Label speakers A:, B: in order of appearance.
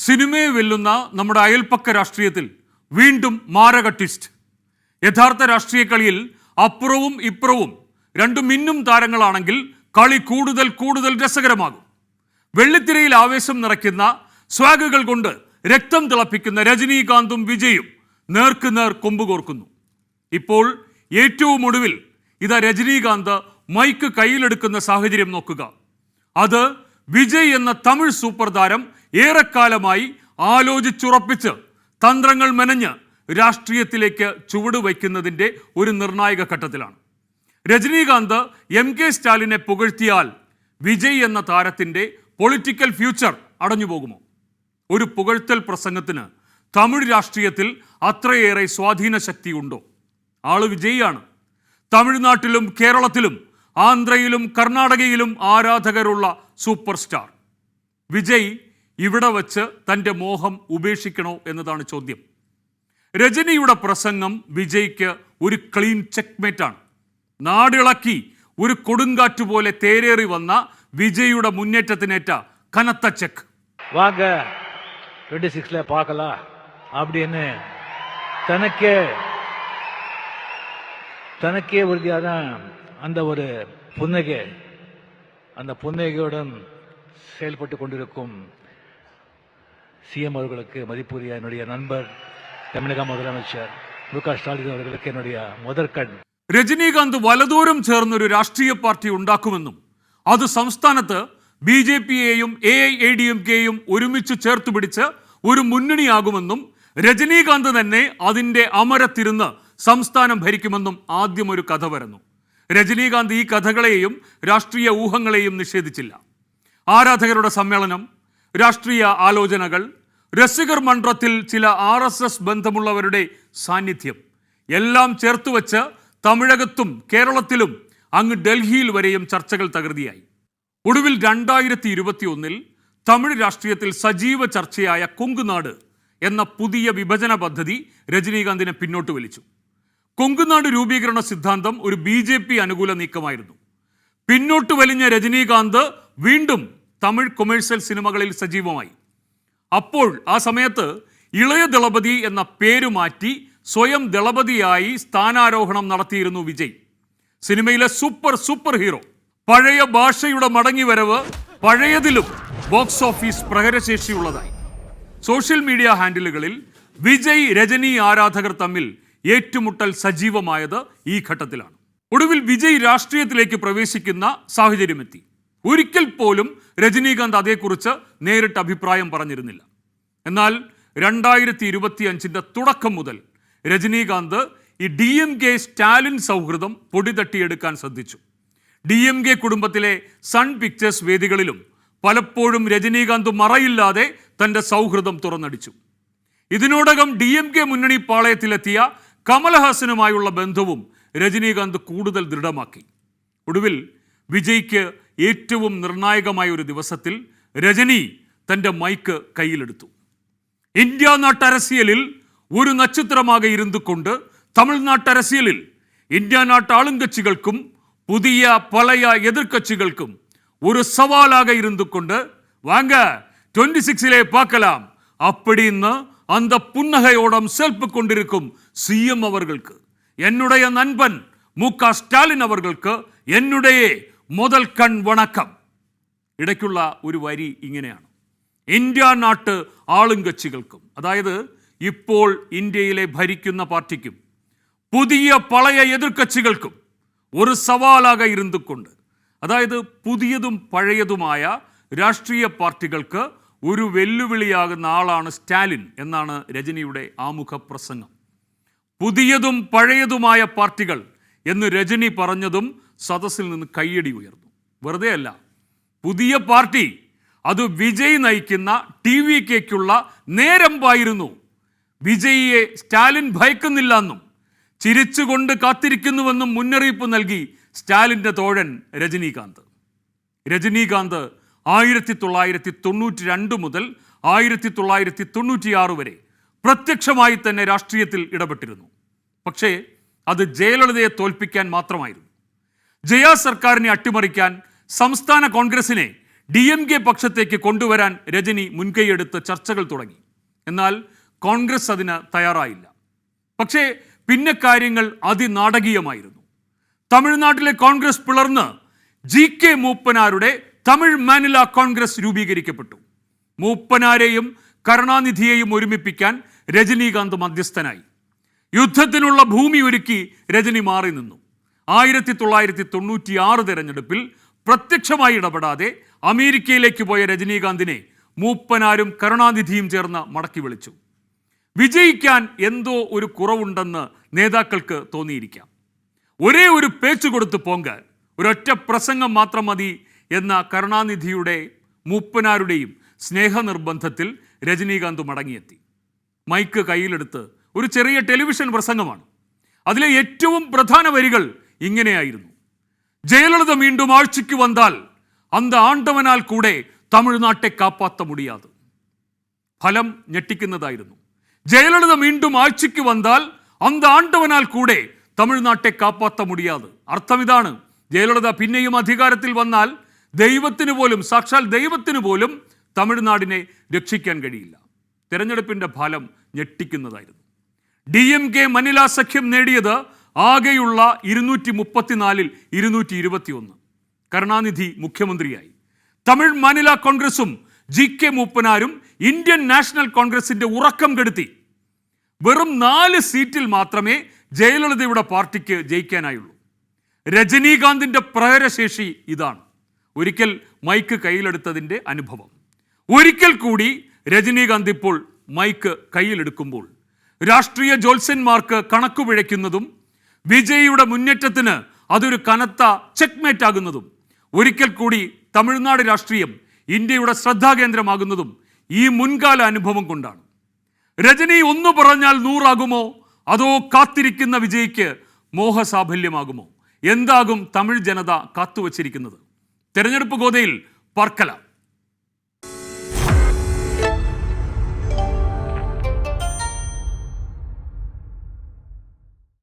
A: സിനിമയെ വെല്ലുന്ന നമ്മുടെ അയൽപ്പക്ക രാഷ്ട്രീയത്തിൽ വീണ്ടും മാരക ട്വിസ്റ്റ്. യഥാർത്ഥ രാഷ്ട്രീയ കളിയിൽ അപ്പുറവും ഇപ്പുറവും രണ്ടു മിന്നും താരങ്ങളാണെങ്കിൽ കളി കൂടുതൽ കൂടുതൽ രസകരമാകും. വെള്ളിത്തിരയിൽ ആവേശം നിറയ്ക്കുന്ന സ്വാഗുകൾ കൊണ്ട് രക്തം തിളപ്പിക്കുന്ന രജനീകാന്തും വിജയും നേർക്കുനേർ കൊമ്പുകോർക്കുന്നു. ഇപ്പോൾ ഏറ്റവും ഒടുവിൽ ഇതാ രജനീകാന്ത് മൈക്ക് കയ്യിലെടുക്കുന്ന സാഹചര്യം നോക്കുക. അത് വിജയ് എന്ന തമിഴ് സൂപ്പർ താരം ഏറെക്കാലമായി ആലോചിച്ചുറപ്പിച്ച് തന്ത്രങ്ങൾ മെനഞ്ഞ് രാഷ്ട്രീയത്തിലേക്ക് ചുവട് വയ്ക്കുന്നതിൻ്റെ ഒരു നിർണായക ഘട്ടത്തിലാണ്. രജനീകാന്ത് MK സ്റ്റാലിനെ പുകഴ്ത്തിയാൽ വിജയ് എന്ന താരത്തിൻ്റെ പൊളിറ്റിക്കൽ ഫ്യൂച്ചർ അടഞ്ഞുപോകുമോ? ഒരു പുകഴ്ത്തൽ പ്രസംഗത്തിന് തമിഴ് രാഷ്ട്രീയത്തിൽ അത്രയേറെ സ്വാധീന ശക്തി ഉണ്ടോ? ആള് വിജയിയാണ്. തമിഴ്നാട്ടിലും കേരളത്തിലും ആന്ധ്രയിലും കർണാടകയിലും ആരാധകരുള്ള സൂപ്പർ സ്റ്റാർ. വിജയ് ഇവിടെ വച്ച് തൻ്റെ മോഹം ഉപേക്ഷിക്കണോ എന്നതാണ് ചോദ്യം. രജനിയുടെ പ്രസംഗം വിജയ്ക്ക് ഒരു ക്ലീൻ ചെക്ക്മേറ്റാണ്. നാടിളക്കി ഒരു കൊടുങ്കാറ്റ് പോലെ തേരേറി വന്ന വിജയുടെ മുന്നേറ്റത്തിനേറ്റ കനത്ത ചെക്ക്.
B: வாங்க 26ல பார்க்கலாம் அப்படின்னு தனக்கே உறுதியான அந்த ஒரு புன்னகை, அந்த புன்னகையுடன் செயல்பட்டு கொண்டிருக்கும் சிஎம் அவர்களுக்கு மதிப்புரிய என்னுடைய நண்பர் தமிழக முதலமைச்சர் முக ஸ்டாலின் அவர்களுக்கு என்னுடைய முதற்கண்.
A: രജനീകാന്ത് വലതൂരം ചേർന്നൊരു രാഷ്ട്രീയ പാർട്ടി ഉണ്ടാക്കുമെന്നും അത് സംസ്ഥാനത്ത് BJPയെയും AIADMKയെയും ഒരുമിച്ച് ചേർത്ത് പിടിച്ച് ഒരു മുന്നണിയാകുമെന്നും രജനീകാന്ത് തന്നെ അതിൻ്റെ അമരത്തിരുന്ന് സംസ്ഥാനം ഭരിക്കുമെന്നും ആദ്യം ഒരു കഥ വരുന്നു. രജനീകാന്ത് ഈ കഥകളെയും രാഷ്ട്രീയ ഊഹങ്ങളെയും നിഷേധിച്ചില്ല. ആരാധകരുടെ സമ്മേളനം, രാഷ്ട്രീയ ആലോചനകൾ, രസികർ മണ്ഡലത്തിൽ ചില RSS ബന്ധമുള്ളവരുടെ സാന്നിധ്യം എല്ലാം ചേർത്തുവച്ച് തമിഴകത്തും കേരളത്തിലും അങ്ങ് ഡൽഹിയിൽ വരെയും ചർച്ചകൾ തകൃതിയായി. ഒടുവിൽ 2021 തമിഴ് രാഷ്ട്രീയത്തിൽ സജീവ ചർച്ചയായ കൊങ്കുനാട് എന്ന പുതിയ വിഭജന പദ്ധതി രജനീകാന്തിനെ പിന്നോട്ട് വലിച്ചു. കൊങ്കുനാട് രൂപീകരണ സിദ്ധാന്തം ഒരു BJP അനുകൂല നീക്കമായിരുന്നു. പിന്നോട്ട് വലിഞ്ഞ രജനീകാന്ത് വീണ്ടും തമിഴ് കൊമേഴ്സ്യൽ സിനിമകളിൽ സജീവമായി. അപ്പോൾ ആ സമയത്ത് ഇളയ ദളപതി എന്ന പേരു മാറ്റി സ്വയം ദളപതിയായി സ്ഥാനാരോഹണം നടത്തിയിരുന്നു വിജയ്. സിനിമയിലെ സൂപ്പർ ഹീറോ. പഴയ ഭാഷയുടെ മടങ്ങിവരവ് പഴയതിലും ബോക്സ് ഓഫീസ് പ്രഹരശേഷിയുള്ളതായി. സോഷ്യൽ മീഡിയ ഹാൻഡിലുകളിൽ വിജയ് രജനി ആരാധകർ തമ്മിൽ ഏറ്റുമുട്ടൽ സജീവമായത് ഈ ഘട്ടത്തിലാണ്. ഒടുവിൽ വിജയ് രാഷ്ട്രീയത്തിലേക്ക് പ്രവേശിക്കുന്ന സാഹചര്യമെത്തി. ഒരിക്കൽ പോലും രജനീകാന്ത് അതേക്കുറിച്ച് നേരിട്ട് അഭിപ്രായം പറഞ്ഞിരുന്നില്ല. എന്നാൽ 2025 തുടക്കം മുതൽ രജനീകാന്ത് ഈ DMK സ്റ്റാലിൻ സൗഹൃദം പൊടിതട്ടിയെടുക്കാൻ ശ്രദ്ധിച്ചു. DMK കുടുംബത്തിലെ സൺ പിക്ചേഴ്സ് വേദികളിലും പലപ്പോഴും രജനീകാന്ത് മറയില്ലാതെ തൻ്റെ സൗഹൃദം തുറന്നടിച്ചു. ഇതിനോടകം DMK മുന്നണി പാളയത്തിലെത്തിയ കമൽഹാസനുമായുള്ള ബന്ധവും രജനീകാന്ത് കൂടുതൽ ദൃഢമാക്കി. ഒടുവിൽ വിജയ്ക്ക് ഏറ്റവും നിർണായകമായ ഒരു ദിവസത്തിൽ രജനി തൻ്റെ മൈക്ക് കയ്യിലെടുത്തു. ഇന്ത്യ നാട്ടരസിയലിൽ ഒരു നക്ഷത്രമാകെ ഇരുന്നുകൊണ്ട് തമിഴ്നാട്ടരസിയലിൽ ഇന്ത്യ നാട്ട് ആളുങ്കட்சிകൾക്കും പുതിയ പഴയ എതിർക്കட்சிകൾക്കും ഒരു സവാലാക ഇരുന്നുകൊണ്ട് വാങ്ക 26லே பார்க்கலாம் அப்படின்னு அந்த புன்னகையோடம் செல்ப்பு கொண்டிருக்கும் CM அவர்களுக்கு என்னுடைய நண்பன் முக ஸ்டாலின் அவர்களுக்கு என்னுடைய മുതൽ കൺ വണക്കം. ഇടയ്ക്കുള്ള ഒരു വരി ഇങ്ങനെയാണ്: ഇന്ത്യ നാട്ട് ആളുങ്കட்சிകൾക്കും, അതായത് ഇപ്പോൾ ഇന്ത്യയിലെ ഭരിക്കുന്ന പാർട്ടിക്കും പുതിയ പഴയ എതിർക്കட்சிകൾക്കും ഒരു സവാലാക ഇരുന്നുകൊണ്ട്, അതായത് പുതിയതും പഴയതുമായ രാഷ്ട്രീയ പാർട്ടികൾക്ക് ഒരു വെല്ലുവിളിയാകുന്ന ആളാണ് സ്റ്റാലിൻ എന്നാണ് രജനിയുടെ ആമുഖ പ്രസംഗം. പുതിയതും പഴയതുമായ പാർട്ടികൾ എന്ന് രജനി പറഞ്ഞതും സദസ്സിൽ നിന്ന് കയ്യടി ഉയർന്നു. വെറുതെ അല്ല, പുതിയ പാർട്ടി അത് വിജയ് നയിക്കുന്ന TVKയ്ക്കുള്ള നേരമ്പായിരുന്നു. വിജയിയെ സ്റ്റാലിൻ ഭയക്കുന്നില്ല എന്നും ചിരിച്ചുകൊണ്ട് കാത്തിരിക്കുന്നുവെന്നും മുന്നറിയിപ്പ് നൽകി സ്റ്റാലിൻ്റെ തോഴൻ രജനീകാന്ത്. 1992 മുതൽ 1996 വരെ പ്രത്യക്ഷമായി തന്നെ രാഷ്ട്രീയത്തിൽ ഇടപെട്ടിരുന്നു. പക്ഷേ അത് ജയലളിതയെ തോൽപ്പിക്കാൻ മാത്രമായിരുന്നു. ജയ സർക്കാരിനെ അട്ടിമറിക്കാൻ സംസ്ഥാന കോൺഗ്രസിനെ DMK പക്ഷത്തേക്ക് കൊണ്ടുവരാൻ രജനി മുൻകൈയെടുത്ത് ചർച്ചകൾ തുടങ്ങി. എന്നാൽ കോൺഗ്രസ് അതിന് തയ്യാറായില്ല. പക്ഷേ പിന്നെ കാര്യങ്ങൾ അതിനാടകീയമായിരുന്നു. തമിഴ്നാട്ടിലെ കോൺഗ്രസ് പിളർന്ന് GK മൂപ്പനാരുടെ തമിഴ് മാനില കോൺഗ്രസ് രൂപീകരിക്കപ്പെട്ടു. മൂപ്പനാരെയും കരുണാനിധിയെയും ഒരുമിപ്പിക്കാൻ രജനീകാന്ത് മധ്യസ്ഥനായി. യുദ്ധത്തിനുള്ള ഭൂമി ഒരുക്കി രജനി മാറി നിന്നു. 1996 തെരഞ്ഞെടുപ്പിൽ പ്രത്യക്ഷമായി ഇടപെടാതെ അമേരിക്കയിലേക്ക് പോയ രജനീകാന്തിനെ മൂപ്പനാരും കരുണാനിധിയും ചേർന്ന് മടക്കി വിളിച്ചു. വിജയിക്കാൻ എന്തോ ഒരു കുറവുണ്ടെന്ന് നേതാക്കൾക്ക് തോന്നിയിരിക്കാം. ഒരേ ഒരു പേച്ചു കൊടുത്ത് പോങ്കാൻ ഒരൊറ്റ പ്രസംഗം മാത്രം മതി എന്ന കരുണാനിധിയുടെ മൂപ്പനാരുടെയും സ്നേഹനിർബന്ധത്തിൽ രജനീകാന്ത് മടങ്ങിയെത്തി. മൈക്ക് കയ്യിലെടുത്ത് ഒരു ചെറിയ ടെലിവിഷൻ പ്രസംഗമാണ്. അതിലെ ഏറ്റവും പ്രധാന വരികൾ ഇങ്ങനെയായിരുന്നു: ജയലളിത വീണ്ടും ആഴ്ചയ്ക്ക് വന്നാൽ അന്ത ആണ്ടവനാൽ കൂടെ തമിഴ്നാട്ടെ കാപ്പാത്ത മുടിയാതെ. ഫലം ഞെട്ടിക്കുന്നതായിരുന്നു. ജയലളിത വീണ്ടും ആഴ്ചയ്ക്ക് വന്നാൽ അന്ത ആണ്ടവനാൽ കൂടെ തമിഴ്നാട്ടെ കാപ്പാത്ത മുടിയാതെ. അർത്ഥം ഇതാണ്: ജയലളിത പിന്നെയും അധികാരത്തിൽ വന്നാൽ ദൈവത്തിന് പോലും, സാക്ഷാൽ ദൈവത്തിന് പോലും തമിഴ്നാടിനെ രക്ഷിക്കാൻ കഴിയില്ല. തെരഞ്ഞെടുപ്പിന്റെ ഫലം ഞെട്ടിക്കുന്നതായിരുന്നു. DMK മനില സഖ്യം നേടിയത് ആകെയുള്ള 234-ൽ 221. കരുണാനിധി മുഖ്യമന്ത്രിയായി. തമിഴ് മാനില കോൺഗ്രസും GK മൂപ്പനാരും ഇന്ത്യൻ നാഷണൽ കോൺഗ്രസിന്റെ ഉറക്കം കെടുത്തി. വെറും 4 സീറ്റിൽ മാത്രമേ ജയലളിതയുടെ പാർട്ടിക്ക് ജയിക്കാനായുള്ളൂ. രജനീകാന്തിന്റെ പ്രഹരശേഷി ഇതാണ്. ഒരിക്കൽ മൈക്ക് കയ്യിലെടുത്തതിൻ്റെ അനുഭവം. ഒരിക്കൽ കൂടി രജനീകാന്ത് ഇപ്പോൾ മൈക്ക് കയ്യിലെടുക്കുമ്പോൾ രാഷ്ട്രീയ ജ്യോത്സ്യന്മാർക്ക് കണക്കു പിഴയ്ക്കുന്നതും വിജയിയുടെ മുന്നേറ്റത്തിന് അതൊരു കനത്ത ചെക്ക്മേറ്റ് ആകുന്നതും, ഒരിക്കൽ കൂടി തമിഴ്നാട് രാഷ്ട്രീയം ഇന്ത്യയുടെ ശ്രദ്ധാകേന്ദ്രമാകുന്നതും ഈ മുൻകാല അനുഭവം കൊണ്ടാണ്. രജനി ഒന്നു പറഞ്ഞാൽ 100 ആകുമോ, അതോ കാത്തിരിക്കുന്ന വിജയിക്ക് മോഹസാഫല്യമാകുമോ? എന്താകും തമിഴ് ജനത കാത്തുവച്ചിരിക്കുന്നത്? തെരഞ്ഞെടുപ്പ് ഗോതയിൽ പാർക്കലാം.